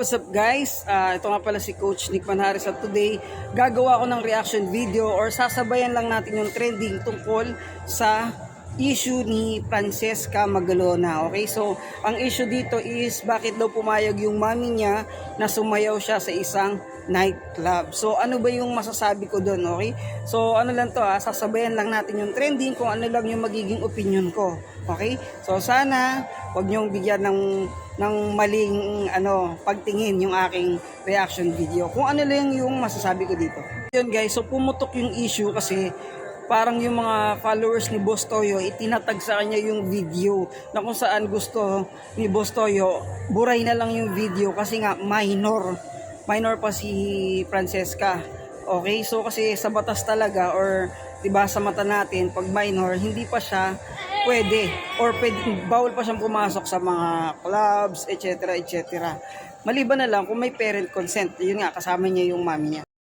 What's up guys? Ito nga pala si Coach Nick Manhares at today gagawa ko ng reaction video or sasabayan lang natin yung trending tungkol sa issue ni Francesca Magalona. Okay, so ang issue dito is bakit daw pumayag yung mami niya na sumayaw siya sa isang nightclub. So ano ba yung masasabi ko doon? Okay, so ano lang to sasabayan lang natin yung trending kung ano lang yung magiging opinion ko. Okay, so sana wag niyong bigyan ng maling pagtingin yung aking reaction video. Kung ano lang yung masasabi ko dito. Yun guys, so pumutok yung issue kasi parang yung mga followers ni Boss Toyo itinatag sa kanya yung video na kung saan gusto ni Boss Toyo buray na lang yung video kasi nga minor pa si Francesca. Okay, so kasi sa batas talaga or diba sa mata natin pag minor hindi pa siya pwede or bawal pa siyang pumasok sa mga clubs, etc. etc. Maliban na lang kung may parent consent, yun nga kasama niya yung mami niya.